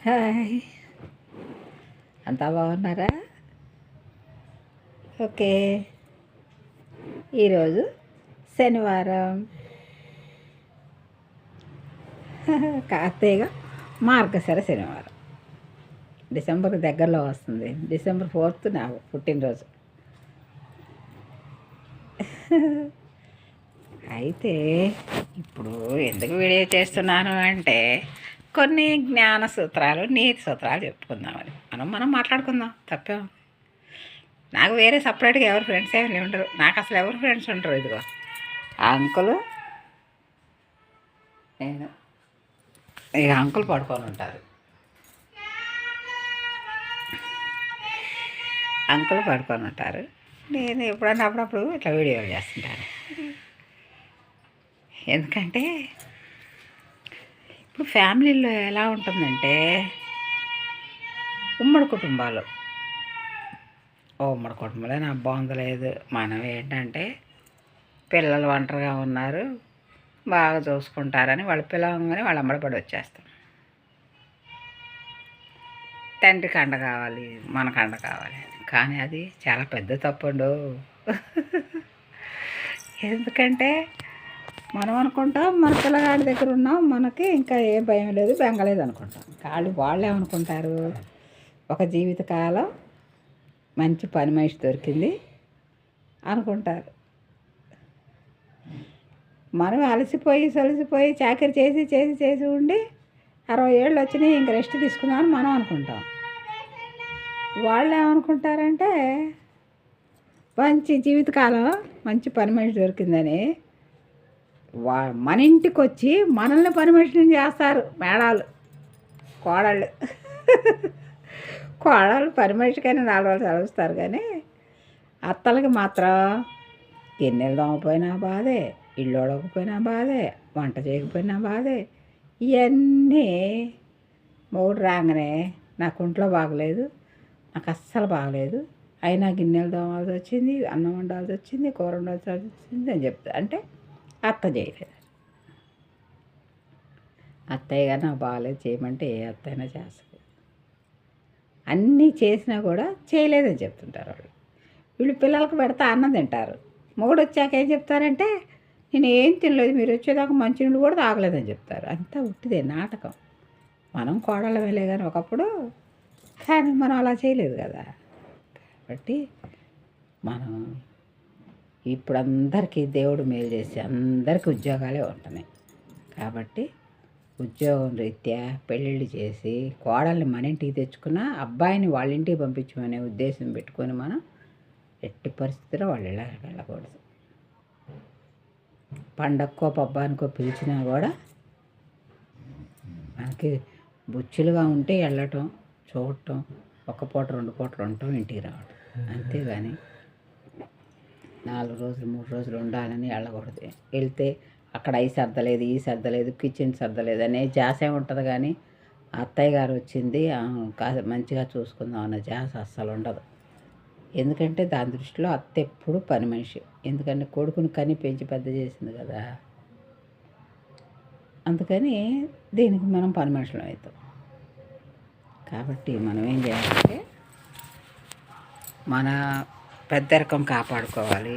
Hi, అంతా బాగున్నారా? Okay, ఈరోజు శనివారం, కార్తీక మార్గశిర శనివారం. డిసెంబర్ దగ్గరలో వస్తుంది. డిసెంబర్ 4th నా పుట్టినరోజు. అయితే ఇప్పుడు ఎందుకు వీడియో చేస్తున్నాను అంటే కొన్ని జ్ఞాన సూత్రాలు, నీతి సూత్రాలు చెప్పుకుందామని. మనం మాట్లాడుకుందాం, తప్పేం. నాకు వేరే సపరేట్గా ఎవరు ఫ్రెండ్స్ ఏమి ఉండరు. నాకు అసలు ఎవరు ఫ్రెండ్స్ ఉండరు. ఇదిగో ఆ అంకులు, నేను, ఇక అంకుల్ పడుకొని ఉంటారు. అంకుల్ పడుకొని ఉంటారు. నేను ఎప్పుడన్నా అప్పుడప్పుడు ఇట్లా వీడియోలు చేస్తుంటాను. ఎందుకంటే ఇప్పుడు ఫ్యామిలీలో ఎలా ఉంటుందంటే, ఉమ్మడి కుటుంబాలు, ఉమ్మడి కుటుంబంలో నాకు బాగుందలేదు. మనం ఏంటంటే పిల్లలు ఒంటరిగా ఉన్నారు, బాగా చూసుకుంటారని వాళ్ళు పిలవగానే వాళ్ళు అమ్మడిపడి వచ్చేస్తాం. తండ్రికి అండ కావాలి, మనకు అండ కావాలి. కానీ అది చాలా పెద్ద తప్పుండు. ఎందుకంటే మనం అనుకుంటాం మన పిల్లగాడి దగ్గర ఉన్నాం, మనకి ఇంకా ఏ భయం లేదు, బెంగలేదు అనుకుంటాం. వాళ్ళు ఏమనుకుంటారు, ఒక జీవితకాలం మంచి పని మనిషి దొరికింది అనుకుంటారు. మనం అలసిపోయి చాకరీ చేసి ఉండి 60 ఏళ్ళు వచ్చినాయి, ఇంక రెస్ట్ తీసుకుందామని మనం అనుకుంటాం. వాళ్ళు ఏమనుకుంటారంటే మంచి జీవితకాలం మంచి పని మనిషి దొరికిందని మన ఇంటికి వచ్చి మనల్ని పని మనిషిని చేస్తారు. మేడాలు, కోడళ్ళు పని మనిషికైనా 4 రోజులు చదివిస్తారు. కానీ అత్తలకి మాత్రం గిన్నెలు దోమపోయినా బాధే, ఇల్లు ఉడకపోయినా బాధే, వంట చేయకపోయినా బాధే. ఇవన్నీ మూడు రాగానే నాకు ఒంట్లో బాగలేదు, నాకు అస్సలు బాగలేదు, అయినా గిన్నెలు దోమాల్సి వచ్చింది, అన్నం వండాల్సి వచ్చింది, కూర వండాల్సి వచ్చింది అని చెప్తా. అంటే అత్త చేయలేదు. అత్తయ్యగా నాకు బాగాలేదు చేయమంటే ఏ అత్త అయినా చేస్తుంది. అన్నీ చేసినా కూడా చేయలేదని చెప్తుంటారు వాళ్ళు. వీళ్ళు పిల్లలకు పెడితే అన్నం తింటారు. మొగుడు వచ్చాక ఏం చెప్తారంటే, నేను ఏం తినలేదు, మీరు వచ్చేదాకా మంచినీళ్ళు కూడా తాగలేదని చెప్తారు. అంతా ఉట్టిదే, నాటకం. మనం కోడళ్ళ వెళ్ళే కానీ ఒకప్పుడు, కానీ మనం అలా చేయలేదు కదా. కాబట్టి మనం ఇప్పుడు అందరికీ దేవుడు మేలు చేసి అందరికీ ఉద్యోగాలే ఉంటున్నాయి. కాబట్టి ఉద్యోగం రీత్యా పెళ్ళిళ్ళు చేసి కోడల్ని మన ఇంటికి తెచ్చుకున్న అబ్బాయిని వాళ్ళ ఇంటికి పంపించమనే ఉద్దేశం పెట్టుకొని మనం ఎట్టి పరిస్థితిలో వాళ్ళు వెళ్ళకూడదు. పండక్కో పబ్బానికో పిలిచినా కూడా మనకి బుచ్చులుగా ఉంటే వెళ్ళటం, చూడటం, 1 పూట 2 పూటలు ఉండటం, ఇంటికి రావటం. అంతేగాని 4 రోజులు 3 రోజులు ఉండాలని వెళ్ళకూడదు. వెళ్తే అక్కడ అయి సర్దలేదు, ఈ సర్దలేదు, కిచెన్ సర్దలేదు అనే జాసే ఉంటుంది. కానీ అత్తయ్య గారు వచ్చింది మంచిగా చూసుకుందాం అన్న జాస అస్సలు ఉండదు. ఎందుకంటే దాని దృష్టిలో అత్త ఎప్పుడు పని మనిషి. ఎందుకంటే కొడుకుని కని పెంచి పెద్ద చేసింది కదా. అందుకని దీనికి మనం పని మనుషులం అవుతాం. కాబట్టి మనం ఏం చేయాలంటే మన పెద్దరికం కాపాడుకోవాలి,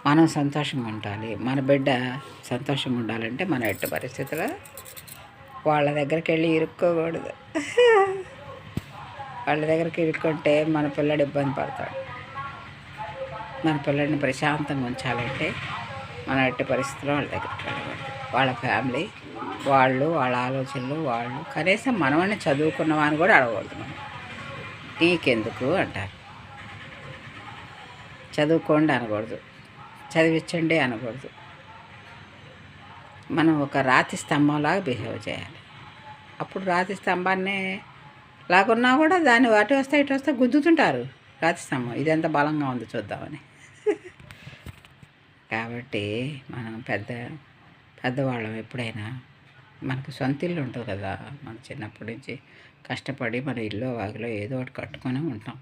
మనం సంతోషంగా ఉండాలి. మన బిడ్డ సంతోషంగా ఉండాలంటే మనం ఎట్టి పరిస్థితుల్లో వాళ్ళ దగ్గరికి వెళ్ళి ఇరుక్కోకూడదు. వాళ్ళ దగ్గరికి ఇరుక్కుంటే మన పిల్లడు ఇబ్బంది పడతాడు. మన పిల్లడిని ప్రశాంతంగా ఉంచాలంటే మనం ఎట్టి పరిస్థితుల్లో వాళ్ళ దగ్గరికి వెళ్ళకూడదు. వాళ్ళ ఫ్యామిలీ వాళ్ళు, వాళ్ళ ఆలోచనలు వాళ్ళు, కనీసం మనమని చదువుకున్నవాని కూడా అడగకూడదు. మనం నీకెందుకు అంటారు, చదువుకోండి అనకూడదు, చదివించండి అనకూడదు. మనం ఒక రాతి స్తంభంలాగా బిహేవ్ చేయాలి. అప్పుడు రాతి స్తంభాన్ని లాగున్నా కూడా దాన్ని అటు వస్తే ఇటు వస్తే గుద్దుతుంటారు. రాతి స్తంభం ఇదెంత బలంగా ఉంది చూద్దామని. కాబట్టి మనం పెద్దవాళ్ళం ఎప్పుడైనా మనకు సొంత ఇల్లు ఉంటుంది కదా. మన చిన్నప్పటి నుంచి కష్టపడి మన ఇల్లు వాగిలో ఏదో ఒకటి కట్టుకొని ఉంటాం.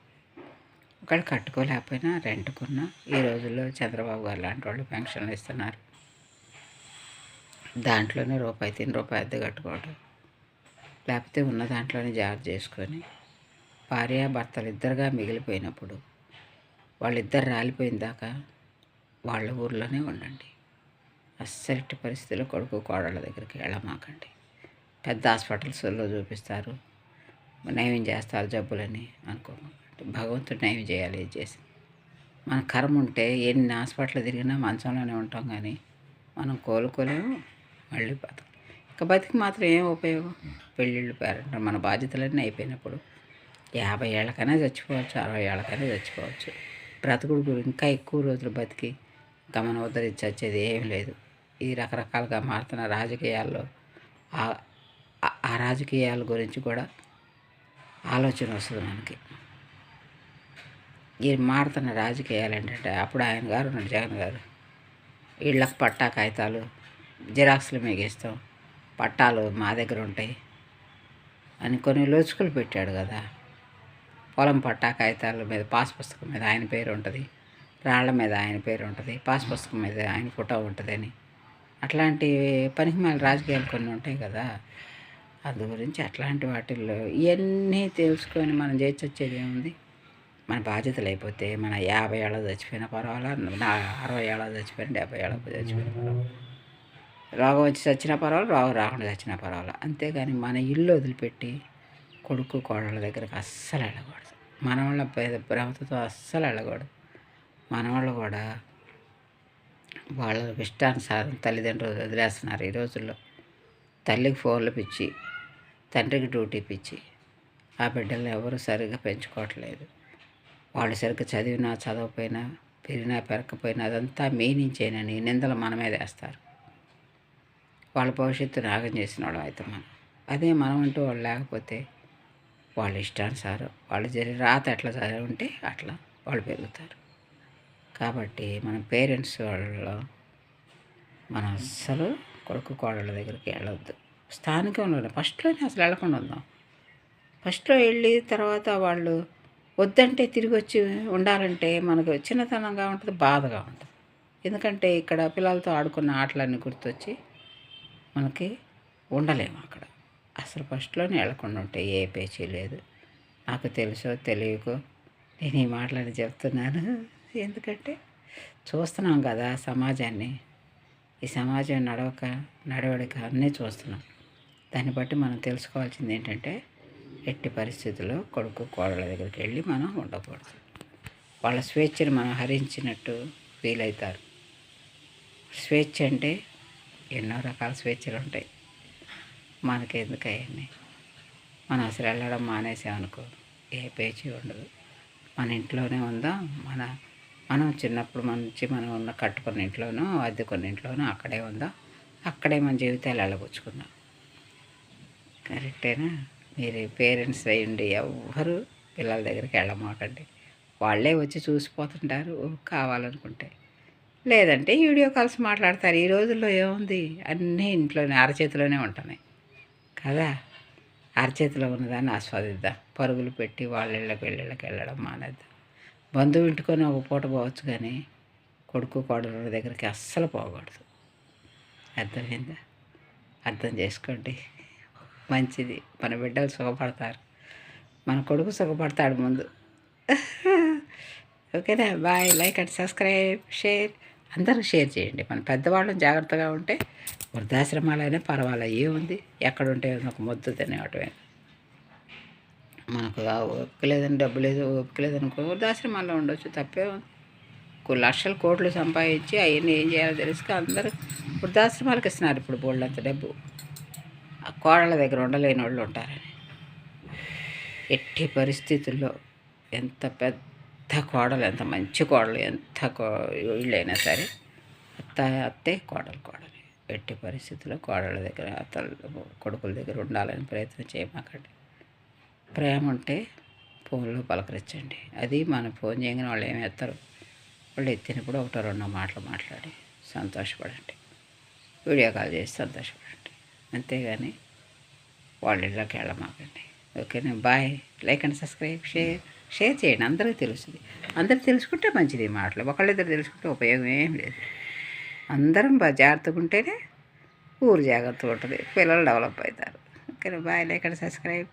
ఒకళ్ళు కట్టుకోలేకపోయినా రెంట్కున్నా ఈ రోజుల్లో చంద్రబాబు గారు లాంటి వాళ్ళు పెన్షన్లు ఇస్తున్నారు. దాంట్లోనే రూపాయి తిని రూపాయి అద్దె కట్టుకోవడం. లేకపోతే ఉన్న దాంట్లోనే జాగ్రత్త చేసుకొని భార్యాభర్తలు ఇద్దరుగా మిగిలిపోయినప్పుడు వాళ్ళిద్దరు రాలిపోయిన దాకా వాళ్ళ ఊర్లోనే ఉండండి. అస్సలటి పరిస్థితుల్లో కొడుకు కోడళ్ళ దగ్గరికి వెళ్ళమాకండి. పెద్ద హాస్పిటల్స్లో చూపిస్తారు, నయం చేస్తారు జబ్బులని అనుకోకండి. భగవంతుడు నయం చేయాలి ఇది చేసి. మన కర్మ ఉంటే ఎన్ని హాస్పిటల్ తిరిగినా మంచంలోనే ఉంటాం, కానీ మనం కోలుకోలేము, మళ్ళీ బతకం. ఇంకా బతికి మాత్రం ఏం ఉపయోగం? పెళ్ళిళ్ళు పేరంటారు, మన బాధ్యతలన్నీ అయిపోయినప్పుడు 50 ఏళ్ళకైనా చచ్చిపోవచ్చు, 60 ఏళ్ళకైనా చచ్చిపోవచ్చు. బ్రతుకుడు గురించి ఇంకా ఎక్కువ రోజులు బతికి ఇంకా మనం ఉద్ధరించి వచ్చేది ఏం లేదు. ఈ రకరకాలుగా మారుతున్న రాజకీయాల్లో ఆ రాజకీయాల గురించి కూడా ఆలోచన వస్తుంది మనకి. ఈ మారుతున్న రాజకీయాలు ఏంటంటే, అప్పుడు ఆయన గారు ఉన్నాడు, జగన్ గారు, వీళ్ళకి పట్టా కాగితాలు జిరాక్స్లు మిగిస్తాం, పట్టాలు మా దగ్గర ఉంటాయి అని కొన్ని లోచుకులు పెట్టాడు కదా. పొలం పట్టా కాగితాల మీద పాస్ పుస్తకం మీద ఆయన పేరు ఉంటుంది, రాళ్ల మీద ఆయన పేరు ఉంటుంది, పాస్ పుస్తకం మీద ఆయన ఫోటో ఉంటుందని. అట్లాంటి పనికిమాల రాజకీయాలు కొన్ని ఉంటాయి కదా. అందు గురించి అట్లాంటి వాటిల్లో ఇవన్నీ తెలుసుకొని మనం చేసి వచ్చేది ఏముంది? మన బాధ్యతలు అయిపోతే మన 50 ఏళ్ళ చచ్చిపోయినా పర్వాలా, 60 ఏళ్ళ చచ్చిపోయినా, 70 ఏళ్ళ చచ్చిపోయినా పర్వాలా, రోగం వచ్చి చచ్చినా పర్వాలేదు, రోగం రాకుండా చచ్చినా పర్వాలా. అంతేగాని మన ఇల్లు వదిలిపెట్టి కొడుకు కోడళ్ళ దగ్గరికి అస్సలు వెళ్ళకూడదు. మనవాళ్ళ ప్రేమతో అస్సలు వెళ్ళకూడదు. మనవాళ్ళు కూడా వాళ్ళ ఇష్టానుసారం తల్లిదండ్రులు వదిలేస్తున్నారు ఈ రోజుల్లో. తల్లికి ఫోన్లు పిచ్చి, తండ్రికి డ్యూటీ పిచ్చి, ఆ బిడ్డలను ఎవరు సరిగ్గా పెంచుకోవట్లేదు. వాళ్ళు సరిగ్గా చదివినా చదవకపోయినా, పెరిగినా పెరగకపోయినా అదంతా మీ నుంచేనని నిందలు మన మీద వేస్తారు. వాళ్ళ భవిష్యత్తు నాగం చేసిన వాళ్ళం అయితే మనం. అదే మనం అంటూ వాళ్ళు లేకపోతే వాళ్ళ ఇష్టానుసారం వాళ్ళు రాత ఎట్లా చదివి ఉంటే అట్లా వాళ్ళు పెరుగుతారు. కాబట్టి మనం పేరెంట్స్ వాళ్ళలో మనం అస్సలు కొడుకు కోడళ్ళ దగ్గరికి వెళ్ళొద్దు. స్థానికంలోనే ఫస్ట్లోనే అసలు వెళ్ళకుండా ఉందాం. ఫస్ట్లో వెళ్ళి తర్వాత వాళ్ళు వద్దంటే తిరిగి వచ్చి ఉండాలంటే మనకు చిన్నతనంగా ఉంటుంది, బాధగా ఉంటుంది. ఎందుకంటే ఇక్కడ పిల్లలతో ఆడుకున్న ఆటలన్నీ గుర్తొచ్చి మనకి ఉండలేము అక్కడ. అసలు ఫస్ట్లోనే వెళ్ళకుండా ఉంటే ఏ పేచీ లేదు. నాకు తెలుసో తెలియకో నేను ఈ మాటలని చెప్తున్నాను. ఎందుకంటే చూస్తున్నాం కదా సమాజాన్ని, ఈ సమాజం నడవడిక అన్నీ చూస్తున్నాం. దాన్ని బట్టి మనం తెలుసుకోవాల్సింది ఏంటంటే, ఎట్టి పరిస్థితుల్లో కొడుకు కోడళ్ళ దగ్గరికి వెళ్ళి మనం ఉండకూడదు. వాళ్ళ స్వేచ్ఛను మనం హరించినట్టు ఫీల్ అవుతారు. స్వేచ్ఛ అంటే ఎన్నో రకాల స్వేచ్ఛలు ఉంటాయి. మనకెందుకు అవన్నీ? మనం అసలు వెళ్ళడం మానేసామనుకో ఏ పేచీ ఉండదు. మన ఇంట్లోనే ఉందాం. మనం చిన్నప్పుడు మనం ఉన్న కట్టుకున్న ఇంట్లోనో అద్దెకున్న ఇంట్లోనో అక్కడే ఉందాం. అక్కడే మన జీవితాలు వెళ్ళగొచ్చుకుందాం. కరెక్టేనా? మీరు పేరెంట్స్ అయ్యండి ఎవ్వరు పిల్లల దగ్గరికి వెళ్ళమాకండి. వాళ్ళే వచ్చి చూసిపోతుంటారు కావాలనుకుంటే. లేదంటే వీడియో కాల్స్ మాట్లాడతారు. ఈ రోజుల్లో ఏముంది, అన్నీ ఇంట్లోనే అరచేతిలోనే ఉంటున్నాయి కదా. అరచేతిలో ఉన్నదాన్ని ఆస్వాదిద్దాం. పరుగులు పెట్టి వాళ్ళ ఇళ్ళకి వీళ్ళకి వెళ్ళడం మానేద్దాం. బంధువు ఇంటికొని ఒక పూట పోవచ్చు, కానీ కొడుకు కోడళ్ళ దగ్గరికి అస్సలు పోకూడదు. అర్థమైందా? అర్థం చేసుకోండి, మంచిది. మన బిడ్డలు సుఖపడతారు, మన కొడుకు సుఖపడతాడు ముందు. ఓకేనా? Bye. Like and subscribe, share. అందరూ షేర్ చేయండి. మన పెద్దవాళ్ళని జాగ్రత్తగా ఉంటే వృద్ధాశ్రమాలైనా పర్వాలేదు, ఏముంది, ఎక్కడుంటే ఒక ముద్దు తినేవటమే. మనకు ఓపిక లేదని, డబ్బు లేదు, ఓపిక లేదనుకో వృద్ధాశ్రమాల్లో ఉండొచ్చు, తప్పే ఉంది. లక్షల కోట్లు సంపాదించి అవన్నీ ఏం చేయాలో తెలుసుక అందరూ వృద్ధాశ్రమాలకు ఇస్తున్నారు ఇప్పుడు బోళ్ళంత డబ్బు. ఆ కోడళ్ళ దగ్గర ఉండలేని వాళ్ళు ఉంటారని. ఎట్టి పరిస్థితుల్లో ఎంత పెద్ద కోడలు, ఎంత మంచి కోడలు, ఎంత వీళ్ళైనా సరే అత్తే కోడలు. ఎట్టి పరిస్థితుల్లో కోడళ్ళ దగ్గర, అత్తలు కొడుకుల దగ్గర ఉండాలని ప్రయత్నం చేయమాకండి. ప్రేమ ఉంటే ఫోన్లో పలకరించండి. అది మనం ఫోన్ చేయగానే వాళ్ళు ఏమి ఎత్తారు, వాళ్ళు ఎత్తినప్పుడు ఒకటో రెండో మాటలు మాట్లాడి సంతోషపడండి. వీడియో కాల్ చేసి సంతోషపడండి. అంతేగాని వాళ్ళ ఇళ్ళకి వెళ్ళమాకండి. ఓకేనా? Bye. Like and subscribe, share చేయండి. అందరికీ తెలుస్తుంది. అందరూ తెలుసుకుంటే మంచిది. ఈ మాటలు ఒకళ్ళిద్దరు తెలుసుకుంటే ఉపయోగం ఏం లేదు. అందరం జాగ్రత్తగా ఉంటేనే ఊరు జాగ్రత్తగా ఉంటుంది, పిల్లలు డెవలప్ అవుతారు. Okay bye, like and subscribe.